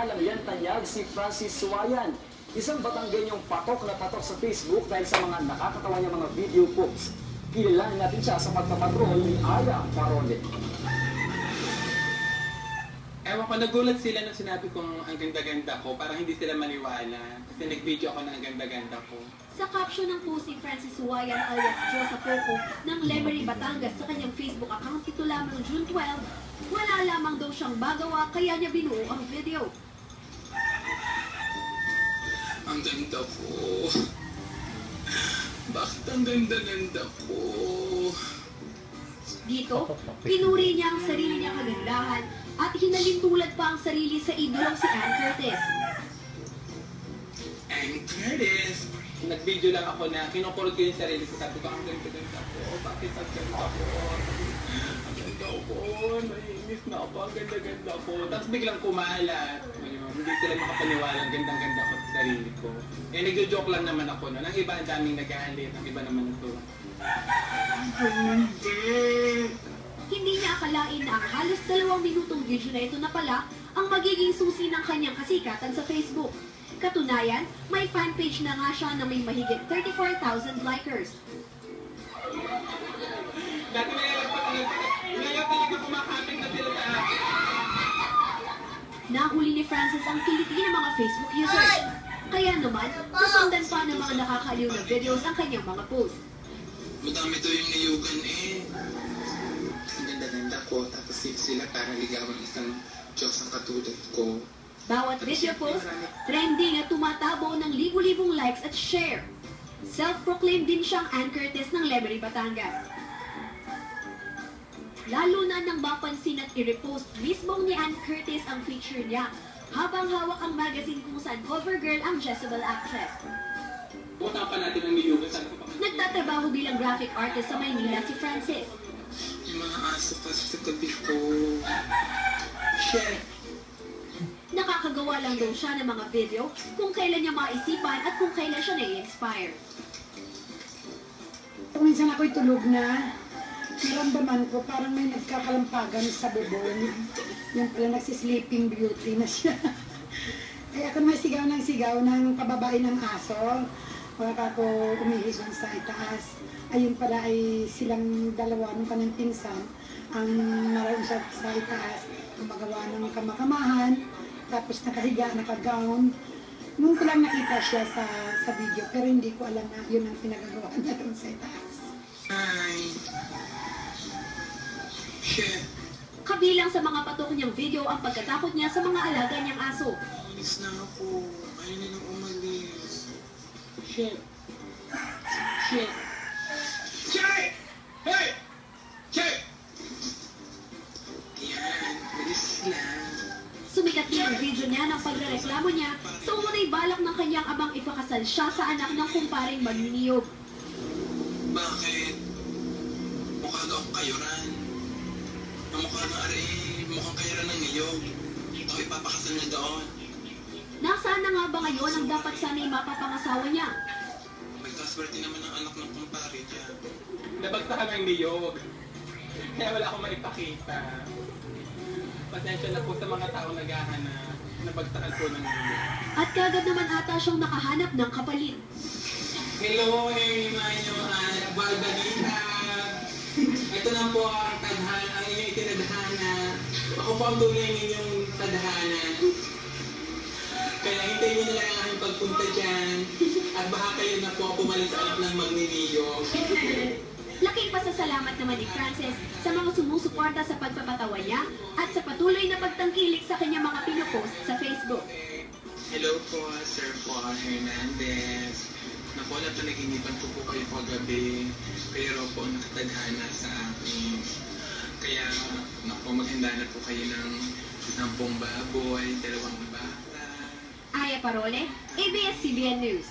nalang yan tanyag si Francis Suwayan. Isang Batanggenyong patok na patok sa Facebook dahil sa mga nakakatawa niyang mga video posts. Kilalanin natin siya sa pagpapatrol ni Aya Parole. Ewan ko, nagulat sila nung sinabi kong ang ganda-ganda ko. Parang hindi sila maniwala. Kasi nag-video ako ng ang ganda-ganda ko. Sa caption ng post ni Francis Suwayan alias Josa Poco ng Lemery, Batangas sa kanyang Facebook account ito lamang June 12, wala lamang daw siyang magawa kaya niya binuo ang video. Ang ganda ko. Bakit ang ganda-ganda ko? Dito, pinuri niya ang sarili niyang kagandahan at hinalintulad pa ang sarili sa idolong si Ann Curtis. Ann Curtis! Nag-video lang ako na kinukurot ko yung sarili ko. Sabi ko, ang ganda-ganda ko. Bakit ang ganda ko? Ang ganda ko. Naiinis na ako. Ang ganda-ganda ko. Tapos biglang kumalat. Hindi sila makapaniwala. Ang ganda-ganda ko sa sarili ko. Eh, nag-joke lang naman ako. No? Ang iba, ang daming nag-aalit. Ang iba naman ito. Hindi niya akalain na ang halos 2 minutong video na ito na pala ang magiging susi ng kanyang kasikatan sa Facebook. Katunayan, may fanpage na nga siya na may mahigit 34,000 likers. Dati ngayon talaga kumakapit na sila sa akin. Nahuli ni Francis ang kiliti ng mga Facebook users. Kaya naman, nasundan pa ng mga nakakaliw na videos ang kanyang mga posts. Madami to yung niyugan eh. Ang ganda-ganda ko, tapos sila para ligawan isang Diyos ang katulad ko. Bawat video post, trending at tumatabo ng libu-libong likes at share. Self-proclaimed din siyang Ann Curtis ng Lemery, Batangas. Lalo na nang mapansin at i-repost mismong ni Ann Curtis ang feature niya, habang hawak ang magazine kung saan cover girl ang Jezebel actress. Buta pa natin ang niyugan. Nagtatrabaho bilang graphic artist sa Maynila si Francis. Yung mga aso kasi sa tabi ko. Shit. Nakakagawa lang daw siya ng mga video kung kailan niya maisipan at kung kailan siya nai-inspire. Minsan ako'y tulog na, naramdaman ko parang may nagkakalampagan sa bubong. Yung pala nagsisleeping beauty na siya. Kaya ako may sigaw ng pababae ng aso. Pagka ako umihis sa itaas. Ayun pala ay silang dalawa ng kanang pinsan ang naroon sa itaas. Gumagawa ng kamakamahan. Tapos nakahiga, naka-gown. Nung ko lang nakita siya sa video, pero hindi ko alam na yun ang pinagagawa niya doon sa itaas. Hi. Shit. Kabilang sa mga patok niyang video ang pagkatakot niya sa mga alaga niyang aso. Umalis na ako. Ayaw nilang umalis. Shit. Shit. Shit! Hey! Shit! Yan. Bilis lang. Sumikat din ang video niya ng pagrereklamo niya sa umunay balak ng kanyang amang ipakasal siya sa anak ng kumparing magniniyog. Bakit? Mukha daw akong kayuran. Ang mukha nga rin, mukhang kayuran ng niyog. Ito ipapakasal niya doon. Nasaan na nga ba ngayon ang dapat sana'y mapapangasawa niya? May kaswerte naman ang anak ng kumpare niya. Nabagsakan ng niyog. Kaya wala akong maipakita. Pasensya na po sa mga taong naghahanap. Nabagsakan po ng niyog. At kagad naman ata siyang nakahanap ng kapalit. Hello, Emmanuel. Balbalita. Ito na po ang tadhana, ang inyong itinadhana. Ako po ang tunay ninyong tadhana. Kaya hintayin mo na lang ang aking pagpunta dyan. At baka kayo na po pumalit sa anak ng magniniyog. Laking pasasalamat naman ni Francis sa mga sumusuporta sa pagpapatawa niya at sa patuloy na pagtangkilik sa kanyang mga pinopost sa Facebook. Hello po, Sir Paul Hernandez. Naku, napanaginipan ko po kayo kagabi. Kayo raw po ang nakatadhana sa akin. Kaya, naku, maghanda na po kayo ng 10 baboy, 2 bata. Aya Parole, ABS-CBN News.